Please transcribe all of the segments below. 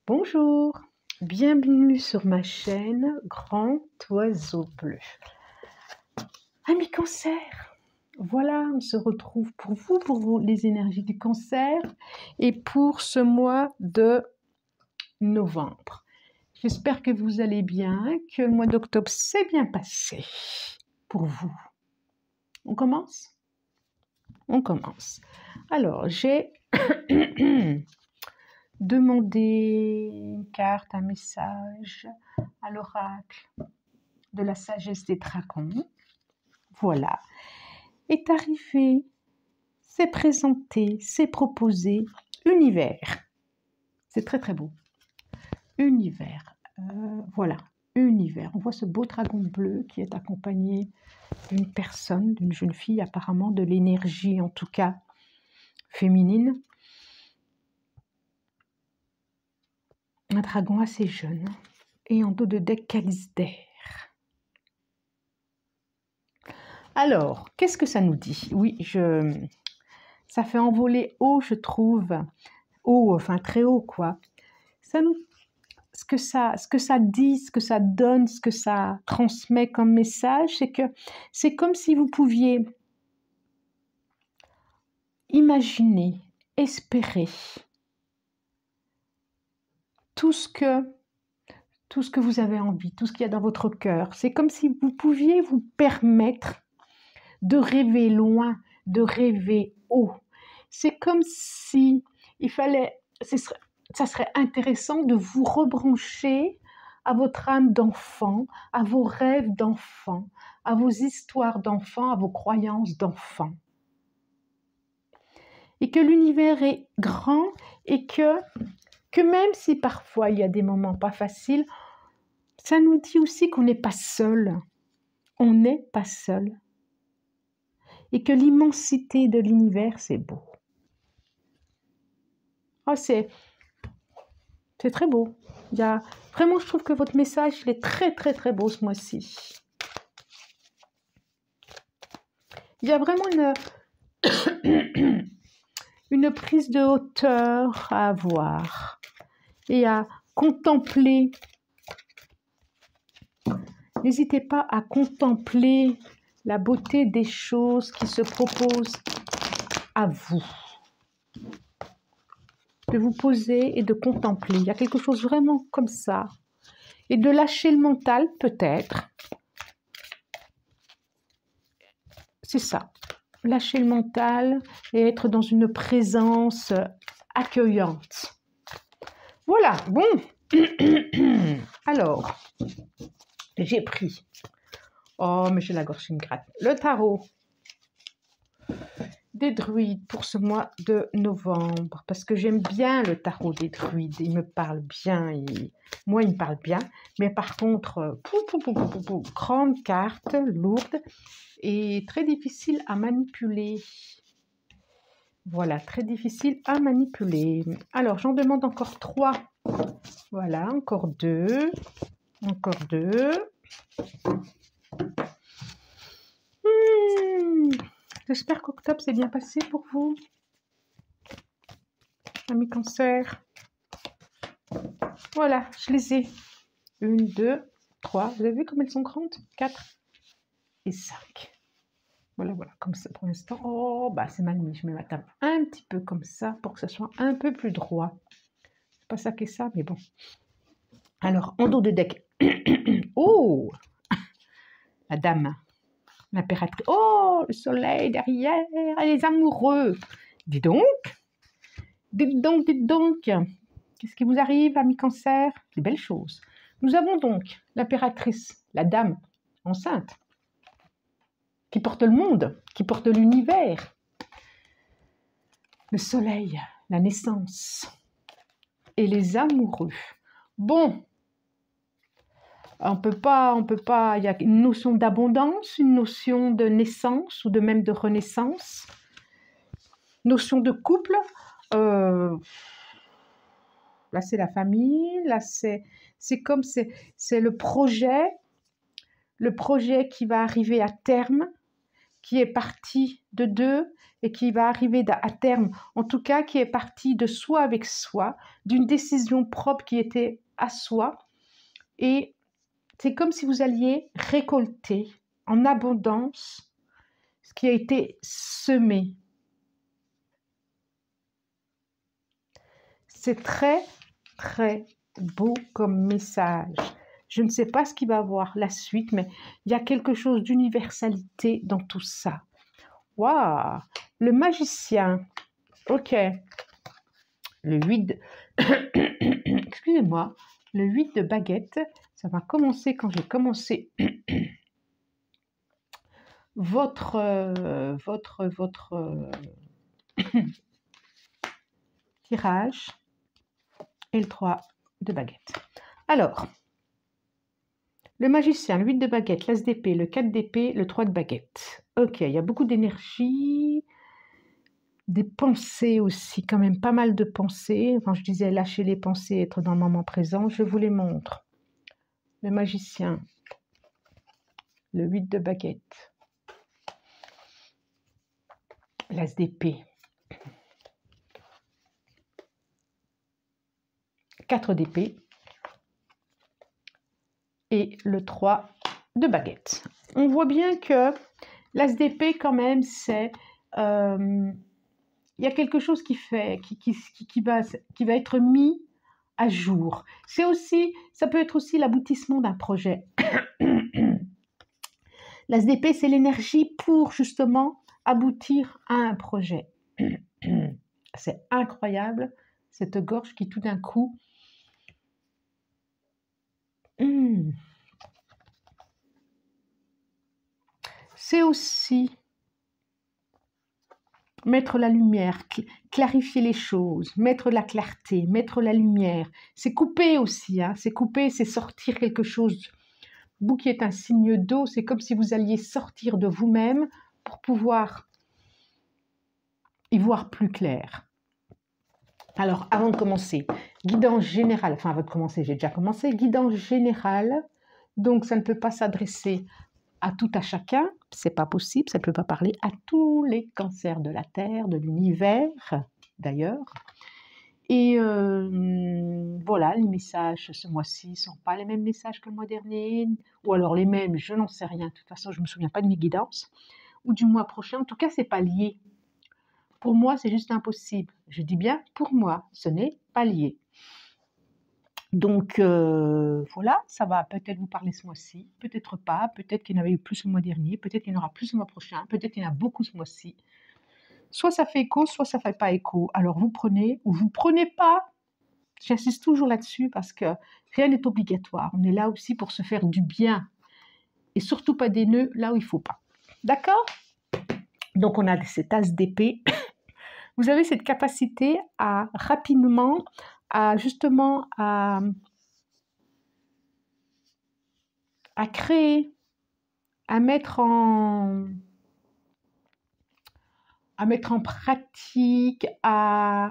Bonjour, bienvenue sur ma chaîne Grand Oiseau Bleu. Amis Cancer, voilà, on se retrouve pour vous, les énergies du Cancer et pour ce mois de novembre. J'espère que vous allez bien, que le mois d'octobre s'est bien passé pour vous. On commence? On commence. Alors, j'ai demandé une carte, un message à l'oracle de la sagesse des dragons. Voilà. Est arrivé, c'est présenté, c'est proposé. Univers. C'est très très beau. Univers. Voilà. Univers. On voit ce beau dragon bleu qui est accompagné d'une personne, d'une jeune fille, apparemment de l'énergie, en tout cas féminine. Un dragon assez jeune. Et en dos de deck calice d'air. Alors, qu'est-ce que ça nous dit? Oui, ça fait envoler haut, je trouve. Haut, enfin très haut, quoi. Ce que ça dit, ce que ça donne, ce que ça transmet comme message, c'est que c'est comme si vous pouviez imaginer, espérer tout ce que vous avez envie, tout ce qu'il y a dans votre cœur. C'est comme si vous pouviez vous permettre de rêver loin, de rêver haut. C'est comme si il fallait, ça serait intéressant de vous rebrancher à votre âme d'enfant, à vos rêves d'enfant, à vos histoires d'enfant, à vos croyances d'enfant. Et que l'univers est grand et que même si parfois il y a des moments pas faciles, ça nous dit aussi qu'on n'est pas seul. On n'est pas seul. Et que l'immensité de l'univers, c'est beau. Oh, c'est très beau. Vraiment, je trouve que votre message, il est très, très, très beau ce mois-ci. Il y a vraiment une prise de hauteur à avoir et à contempler. N'hésitez pas à contempler la beauté des choses qui se proposent à vous. De vous poser et de contempler. Il y a quelque chose vraiment comme ça. Et de lâcher le mental, peut-être. C'est ça. Lâcher le mental et être dans une présence accueillante. Voilà, bon. Alors, j'ai pris. Oh, mais j'ai la gorge qui me gratte. Le tarot des druides pour ce mois de novembre, parce que j'aime bien le tarot des druides, il me parle bien, moi il me parle bien, mais par contre, grande carte, lourde et très difficile à manipuler. Voilà, très difficile à manipuler. Alors, j'en demande encore 3. Voilà, encore 2. Encore 2. J'espère qu'octobre s'est bien passé pour vous, amis Cancer. Voilà, je les ai. 1, 2, 3. Vous avez vu comme elles sont grandes? 4 et 5. Voilà, comme ça pour l'instant. Oh, bah c'est ma nuit. Je mets ma table un petit peu comme ça pour que ça soit un peu plus droit. C'est pas ça qui est ça, mais bon. Alors, en dos de deck. Oh, la dame. L'impératrice. Oh, le soleil derrière. Les amoureux. Dis donc. Dites donc, dites donc. Qu'est-ce qui vous arrive, amis Cancer? Des belles choses. Nous avons donc l'impératrice, la dame enceinte, qui porte le monde, qui porte l'univers. Le soleil, la naissance. Et les amoureux. Bon. On peut pas, il y a une notion d'abondance, une notion de naissance ou de même de renaissance, notion de couple. Là, c'est la famille. Là, c'est le projet qui va arriver à terme, qui est parti de 2 et qui va arriver à terme, en tout cas qui est parti de soi avec soi, d'une décision propre qui était à soi. Et c'est comme si vous alliez récolter en abondance ce qui a été semé. C'est très, très beau comme message. Je ne sais pas ce qu'il va avoir la suite, mais il y a quelque chose d'universalité dans tout ça. Waouh! Le magicien. Ok. Le 8 de... Excusez-moi. Le 8 de baguette, ça va commencer quand j'ai commencé votre tirage. Et le 3 de baguette. Alors, le magicien, le 8 de baguette, l'as d'épée, le 4 d'épée, le 3 de baguette. Ok, il y a beaucoup d'énergie, des pensées aussi, quand même pas mal de pensées. Quand je disais lâcher les pensées, être dans le moment présent, je vous les montre. Le magicien, le 8 de baguette, l'as d'épée, 4 d'épée et le 3 de baguette. On voit bien que l'as d'épée quand même, c'est... il y a quelque chose qui va être mis à jour. C'est aussi, ça peut être aussi l'aboutissement d'un projet. L'as d'épée, c'est l'énergie pour justement aboutir à un projet. C'est incroyable, cette gorge qui tout d'un coup... C'est aussi mettre la lumière, clarifier les choses, mettre la clarté, mettre la lumière. C'est couper aussi, hein, c'est couper, c'est sortir quelque chose. Vous qui êtes un signe d'eau, c'est comme si vous alliez sortir de vous-même pour pouvoir y voir plus clair. Alors, avant de commencer, guidance générale, enfin avant de commencer, j'ai déjà commencé, guidance générale, donc ça ne peut pas s'adresser à tout à chacun, c'est pas possible, ça ne peut pas parler à tous les cancers de la Terre, de l'univers d'ailleurs. Et voilà, les messages ce mois-ci ne sont pas les mêmes messages que le mois dernier, ou alors les mêmes, je n'en sais rien, de toute façon je ne me souviens pas de mes guidances, ou du mois prochain, en tout cas c'est pas lié. Pour moi c'est juste impossible, je dis bien pour moi, ce n'est pas lié. Donc voilà, ça va peut-être vous parler ce mois-ci, peut-être pas, peut-être qu'il y en avait eu plus le mois dernier, peut-être qu'il y en aura plus le mois prochain, peut-être qu'il y en a beaucoup ce mois-ci. Soit ça fait écho, soit ça ne fait pas écho. Alors vous prenez ou vous ne prenez pas. J'insiste toujours là-dessus parce que rien n'est obligatoire. On est là aussi pour se faire du bien et surtout pas des nœuds là où il ne faut pas. D'accord? Donc on a cette as d'épée. Vous avez cette capacité à rapidement, à justement à créer, à mettre en pratique, à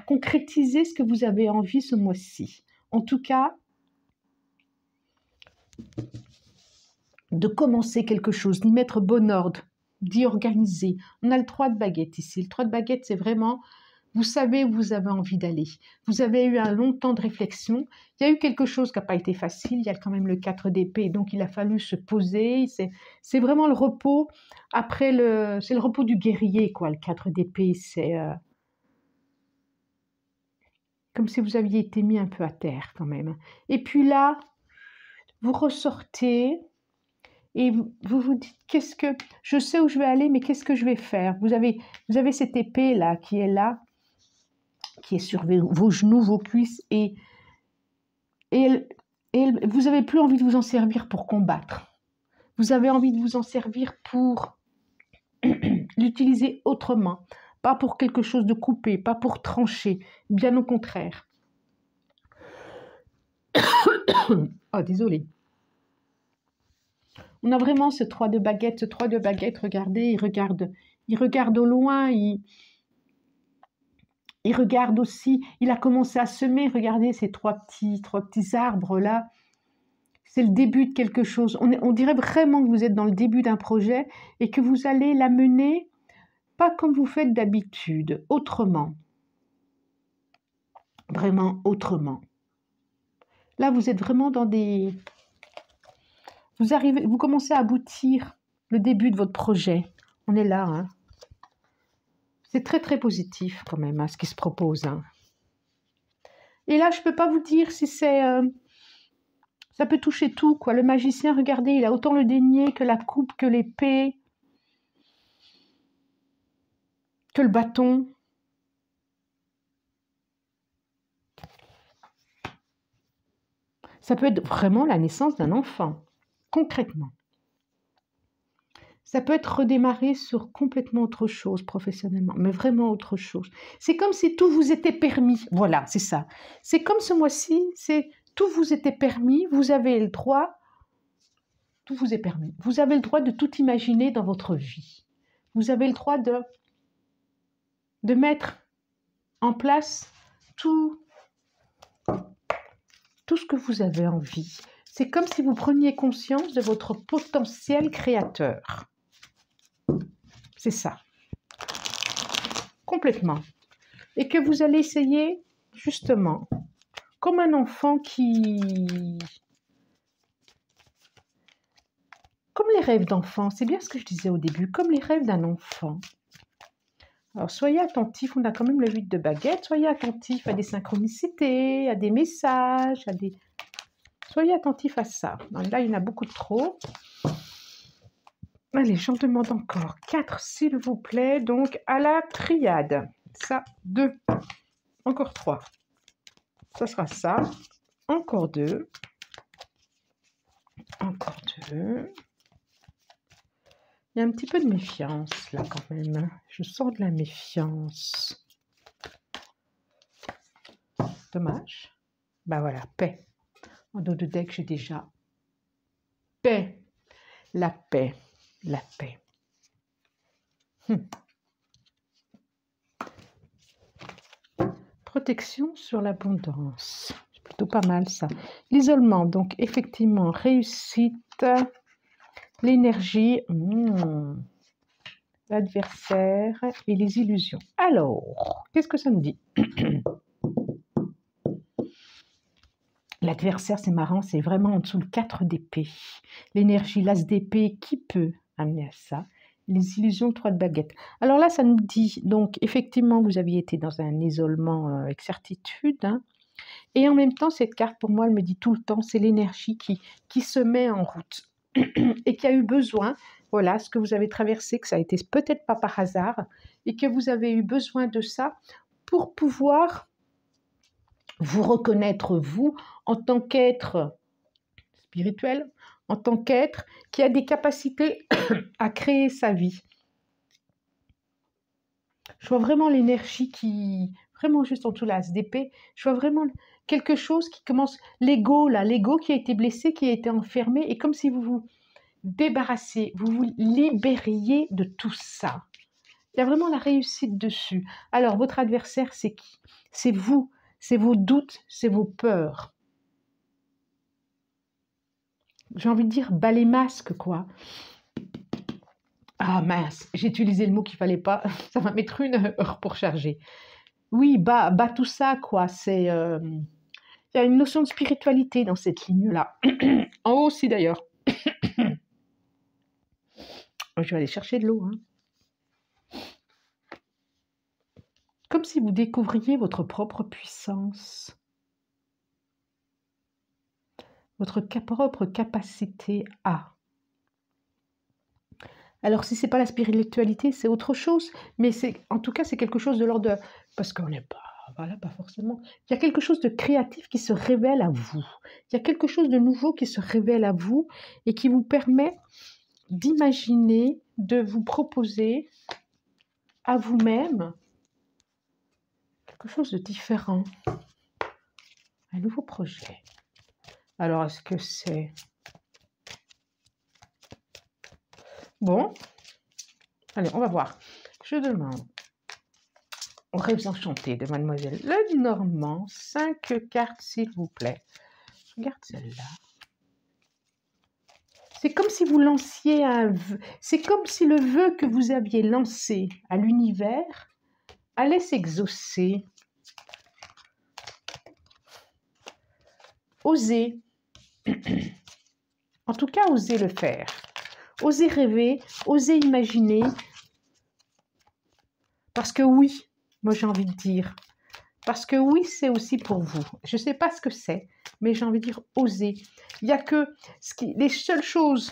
concrétiser ce que vous avez envie ce mois-ci. En tout cas, de commencer quelque chose, d'y mettre bon ordre, d'y organiser. On a le 3 de baguette ici. Le 3 de baguette, c'est vraiment, vous savez où vous avez envie d'aller. Vous avez eu un long temps de réflexion. Il y a eu quelque chose qui n'a pas été facile. Il y a quand même le 4 d'épée, donc il a fallu se poser. C'est vraiment le repos après c'est le repos du guerrier, quoi. Le 4 d'épée, c'est comme si vous aviez été mis un peu à terre quand même. Et puis là, vous ressortez et vous vous dites, qu'est-ce que je sais où je vais aller, mais qu'est-ce que je vais faire? Vous avez cette épée là, qui est sur vos genoux, vos cuisses, et vous n'avez plus envie de vous en servir pour combattre. Vous avez envie de vous en servir pour l'utiliser autrement, pas pour quelque chose de coupé, pas pour trancher, bien au contraire. Oh, désolé. On a vraiment ce 3 de baguette, regardez, il regarde au loin, il regarde aussi, il a commencé à semer, regardez ces trois petits arbres là, c'est le début de quelque chose. On dirait vraiment que vous êtes dans le début d'un projet et que vous allez l'amener, pas comme vous faites d'habitude, autrement. Vraiment autrement. Là, vous êtes vraiment dans des... Vous commencez à aboutir le début de votre projet. On est là, hein. C'est très, très positif quand même, hein, ce qui se propose. Hein. Et là, je ne peux pas vous dire si c'est... ça peut toucher tout, quoi. Le magicien, regardez, il a autant le denier que la coupe, que l'épée, que le bâton. Ça peut être vraiment la naissance d'un enfant, concrètement. Ça peut être redémarrer sur complètement autre chose professionnellement, mais vraiment autre chose. C'est comme si tout vous était permis. Voilà, c'est ça. C'est comme ce mois-ci, c'est tout vous était permis, vous avez le droit, tout vous est permis. Vous avez le droit de tout imaginer dans votre vie. Vous avez le droit de mettre en place tout ce que vous avez envie. C'est comme si vous preniez conscience de votre potentiel créateur. C'est ça. Complètement. Et que vous allez essayer, justement, comme un enfant qui... Comme les rêves d'enfant, c'est bien ce que je disais au début, comme les rêves d'un enfant. Alors, soyez attentifs, on a quand même le 8 de baguette, soyez attentifs à des synchronicités, à des messages, à des... Soyez attentifs à ça. Alors là, il y en a beaucoup de trop. Allez, j'en demande encore 4, s'il vous plaît. Donc, à la triade. Ça, 2. Encore 3. Ça sera ça. Encore 2. Encore 2. Il y a un petit peu de méfiance, là, quand même. Je sens de la méfiance. Dommage. Ben voilà, paix. En dos de deck, j'ai déjà paix. La paix. La paix. Protection sur l'abondance. C'est plutôt pas mal, ça. L'isolement, donc, effectivement, réussite. L'énergie. L'adversaire et les illusions. Alors, qu'est-ce que ça nous dit? L'adversaire, c'est marrant, c'est vraiment en dessous le 4 d'épée. L'énergie, l'as d'épée, qui peut amener à ça? Les illusions, 3 de baguette. Alors là, ça nous dit, donc, effectivement, vous aviez été dans un isolement avec certitude. Hein, et en même temps, cette carte, pour moi, elle me dit tout le temps, c'est l'énergie qui se met en route et qui a eu besoin, voilà, ce que vous avez traversé, que ça a été peut-être pas par hasard, et que vous avez eu besoin de ça pour pouvoir vous reconnaître, vous, en tant qu'être spirituel, en tant qu'être qui a des capacités à créer sa vie. Je vois vraiment l'énergie qui, vraiment juste en dessous la d'épée, je vois vraiment quelque chose qui commence, l'ego là, l'ego qui a été blessé, qui a été enfermé, et comme si vous vous débarrassiez, vous vous libériez de tout ça. Il y a vraiment la réussite dessus. Alors, votre adversaire, c'est qui? C'est vous, c'est vos doutes, c'est vos peurs. J'ai envie de dire, bas les masques, quoi. Ah mince, j'ai utilisé le mot qu'il fallait pas. Ça va mettre 1 heure pour charger. Oui, bas tout ça, quoi. C'est, il y a une notion de spiritualité dans cette ligne-là. En haut aussi, d'ailleurs. Je vais aller chercher de l'eau. Hein. Comme si vous découvriez votre propre puissance. Votre propre capacité à. Alors, si ce n'est pas la spiritualité, c'est autre chose. Mais en tout cas, c'est quelque chose de l'ordre de... Parce qu'on n'est pas... Voilà, pas forcément. Il y a quelque chose de créatif qui se révèle à vous. Il y a quelque chose de nouveau qui se révèle à vous et qui vous permet d'imaginer, de vous proposer à vous-même quelque chose de différent. Un nouveau projet. Alors, est-ce que c'est... Bon, allez, on va voir. Je demande aux rêves enchantés de Mademoiselle Lenormand, 5 cartes, s'il vous plaît. Je regarde celle-là. C'est comme si vous lanciez un vœu. C'est comme si le vœu que vous aviez lancé à l'univers allait s'exaucer. Osez. En tout cas, osez le faire. Osez rêver, osez imaginer. Parce que oui, moi j'ai envie de dire, parce que oui, c'est aussi pour vous. Je ne sais pas ce que c'est, mais j'ai envie de dire osez. Il n'y a que les seules choses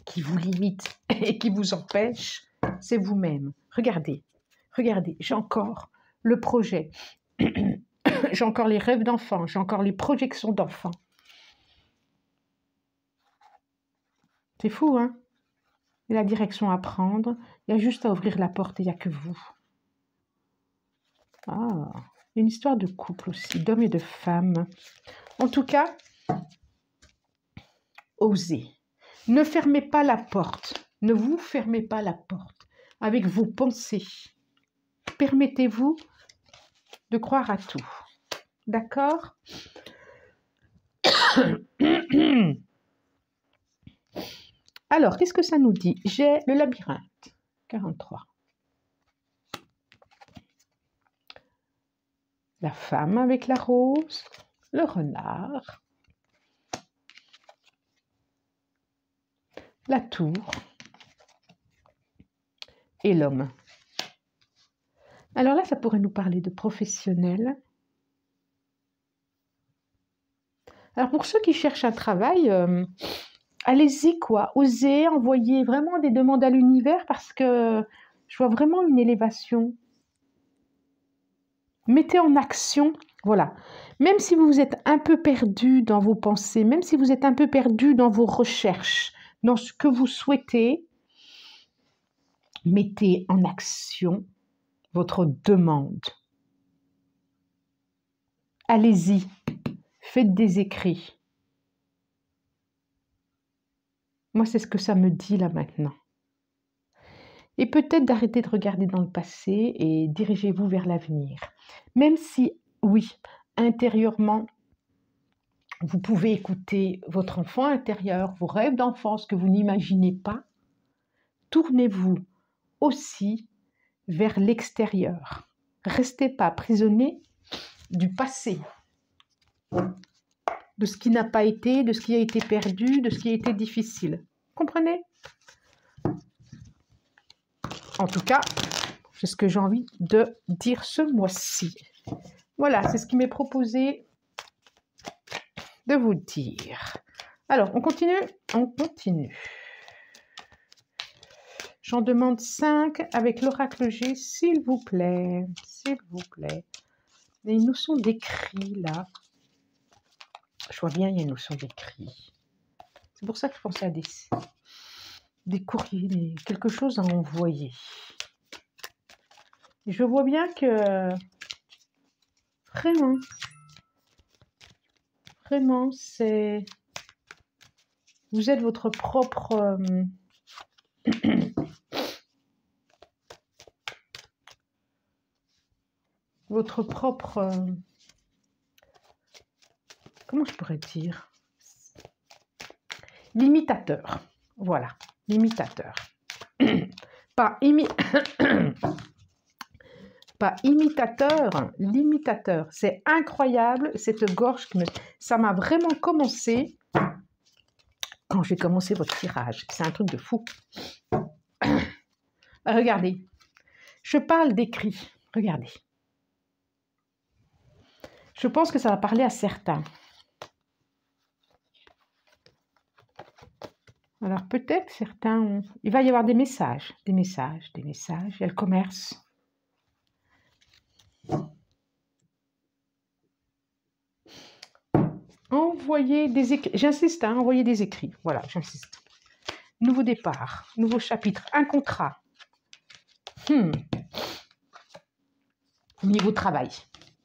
qui vous limitent et qui vous empêchent, c'est vous-même. Regardez, regardez, j'ai encore le projet, j'ai encore les rêves d'enfants, j'ai encore les projections d'enfants. C'est fou, hein? Et la direction à prendre, il y a juste à ouvrir la porte et il n'y a que vous. Ah, une histoire de couple aussi, d'hommes et de femmes. En tout cas, osez. Ne fermez pas la porte. Ne vous fermez pas la porte avec vos pensées. Permettez-vous de croire à tout. D'accord? Alors, qu'est-ce que ça nous dit? J'ai le labyrinthe. 43. La femme avec la rose, le renard, la tour et l'homme. Alors là, ça pourrait nous parler de professionnels. Alors pour ceux qui cherchent un travail, allez-y quoi, osez envoyer vraiment des demandes à l'univers parce que je vois vraiment une élévation. Mettez en action, voilà. Même si vous êtes un peu perdu dans vos pensées, même si vous êtes un peu perdu dans vos recherches, dans ce que vous souhaitez, mettez en action votre demande. Allez-y, faites des écrits. Moi, c'est ce que ça me dit là maintenant. Et peut-être d'arrêter de regarder dans le passé et dirigez-vous vers l'avenir. Même si, oui, intérieurement, vous pouvez écouter votre enfant intérieur, vos rêves d'enfance que vous n'imaginez pas, tournez-vous aussi vers l'extérieur. Restez pas prisonnier du passé, de ce qui n'a pas été, de ce qui a été perdu, de ce qui a été difficile. Comprenez? En tout cas, c'est ce que j'ai envie de dire ce mois-ci. Voilà, c'est ce qui m'est proposé de vous dire. Alors, on continue? On continue. J'en demande 5 avec l'oracle G, s'il vous plaît. S'il vous plaît. Et ils nous sont décrits là. Je vois bien, il y a une notion d'écrit. C'est pour ça que je pensais à des courriers, quelque chose à envoyer. Et je vois bien que vraiment, c'est... Vous êtes votre propre... votre propre... comment je pourrais dire? L'imitateur. Voilà, l'imitateur. Pas imitateur, l'imitateur. C'est incroyable, cette gorge. Ça m'a vraiment commencé quand j'ai commencé votre tirage. C'est un truc de fou. Regardez, je parle d'écrit. Regardez. Je pense que ça va parler à certains. Alors peut-être certains... Il va y avoir des messages. Des messages. Il y a le commerce. Envoyer des écrits. J'insiste, hein, envoyer des écrits. Voilà, j'insiste. Nouveau départ, nouveau chapitre, un contrat. Niveau travail.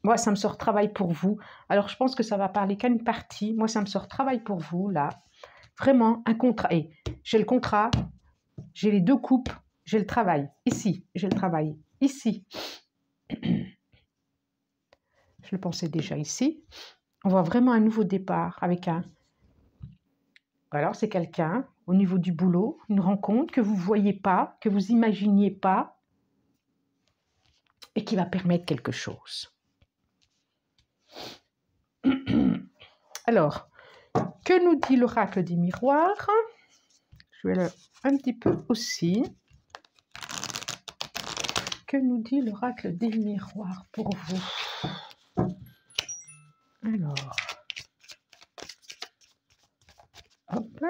Moi, ça me sort travail pour vous. Alors, je pense que ça va parler qu'à une partie. Moi, ça me sort travail pour vous, là. Vraiment, un contrat. Et j'ai le contrat, j'ai les deux coupes, j'ai le travail. Ici, j'ai le travail. Ici. Je le pensais déjà ici. On voit vraiment un nouveau départ avec un Alors, c'est quelqu'un au niveau du boulot, une rencontre que vous ne voyez pas, que vous n'imaginiez pas, et qui va permettre quelque chose. Alors, que nous dit l'oracle des miroirs? Je vais le un petit peu aussi. Que nous dit l'oracle des miroirs pour vous? Alors, hop.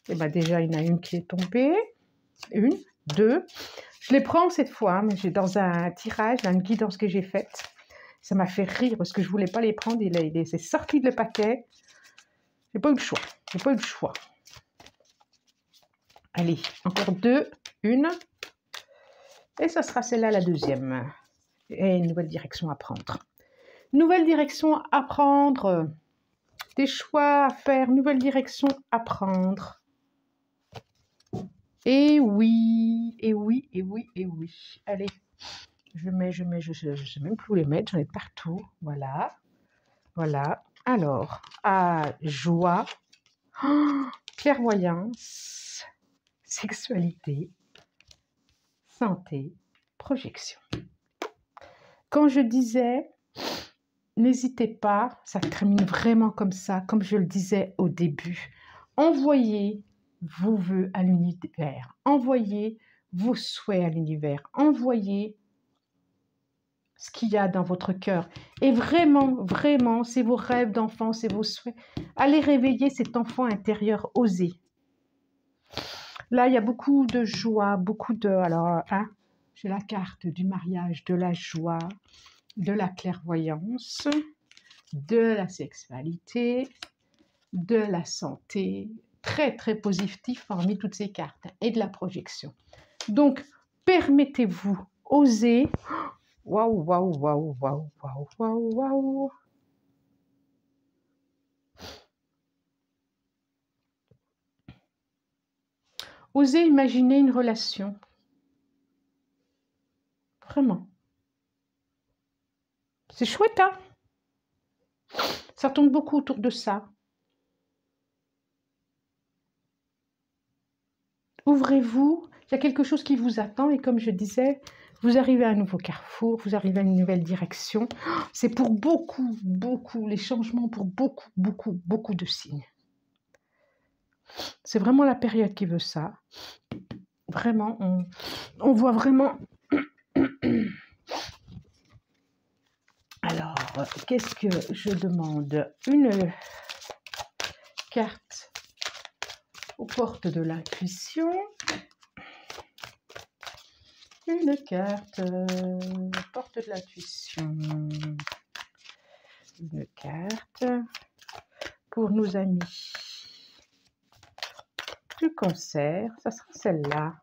Et bien déjà, il y en a une qui est tombée. Une, deux. Je les prends cette fois, mais j'ai dans un tirage, dans une guidance que j'ai faite. Ça m'a fait rire parce que je ne voulais pas les prendre. Il s'est sorti de le paquet. J'ai pas eu le choix. J'ai pas eu le choix. Allez, encore deux. Une. Et ça sera celle-là, la deuxième. Et une nouvelle direction à prendre. Nouvelle direction à prendre. Des choix à faire. Nouvelle direction à prendre. Et oui, et oui, et oui, et oui. Allez, je sais même plus où les mettre, j'en ai partout. Voilà, voilà. Alors, joie, clairvoyance, sexualité, santé, projection. Quand je disais, n'hésitez pas, ça termine vraiment comme ça, comme je le disais au début. Envoyez vos vœux à l'univers, envoyez vos souhaits à l'univers, envoyez ce qu'il y a dans votre cœur. Et vraiment, vraiment, c'est vos rêves d'enfant, c'est vos souhaits. Allez réveiller cet enfant intérieur, osez. Là, il y a beaucoup de joie, beaucoup de... Alors, hein, j'ai la carte du mariage, de la joie, de la clairvoyance, de la sexualité, de la santé, très très positif parmi toutes ces cartes, et de la projection. Donc, permettez-vous, osez. Waouh, waouh, waouh, waouh, waouh, waouh, waouh. Osez imaginer une relation. Vraiment. C'est chouette, hein? Ça tourne beaucoup autour de ça. Ouvrez-vous, il y a quelque chose qui vous attend et comme je disais, vous arrivez à un nouveau carrefour, vous arrivez à une nouvelle direction. C'est pour beaucoup, beaucoup, les changements pour beaucoup, beaucoup, beaucoup de signes. C'est vraiment la période qui veut ça. Vraiment, on voit vraiment... Alors, qu'est-ce que je demande? Une carte aux portes de l'intuition. Une carte porte de l'intuition. Une carte pour nos amis du cancer. Ça sera celle-là.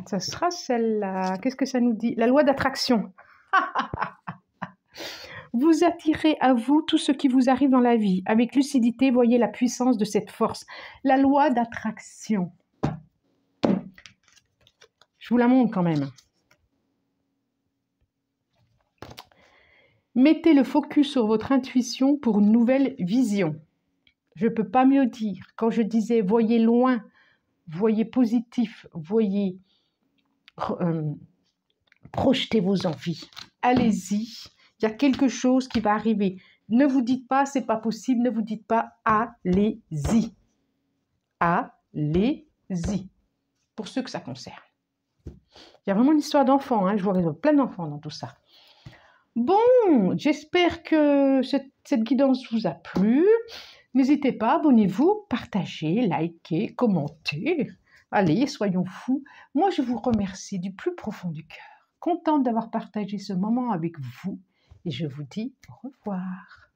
Ça sera celle-là. Qu'est-ce que ça nous dit? La loi d'attraction. Vous attirez à vous tout ce qui vous arrive dans la vie. Avec lucidité, voyez la puissance de cette force. La loi d'attraction. Je vous la montre quand même. Mettez le focus sur votre intuition pour une nouvelle vision. Je ne peux pas mieux dire. Quand je disais voyez loin, voyez positif, voyez, projetez vos envies. Allez-y, il y a quelque chose qui va arriver. Ne vous dites pas c'est pas possible, ne vous dites pas allez-y. Allez-y. Pour ceux que ça concerne. Il y a vraiment une histoire d'enfant, hein, je vois plein d'enfants dans tout ça. Bon, j'espère que cette guidance vous a plu. N'hésitez pas, abonnez-vous, partagez, likez, commentez. Allez, soyons fous. Moi, je vous remercie du plus profond du cœur. Contente d'avoir partagé ce moment avec vous. Et je vous dis au revoir.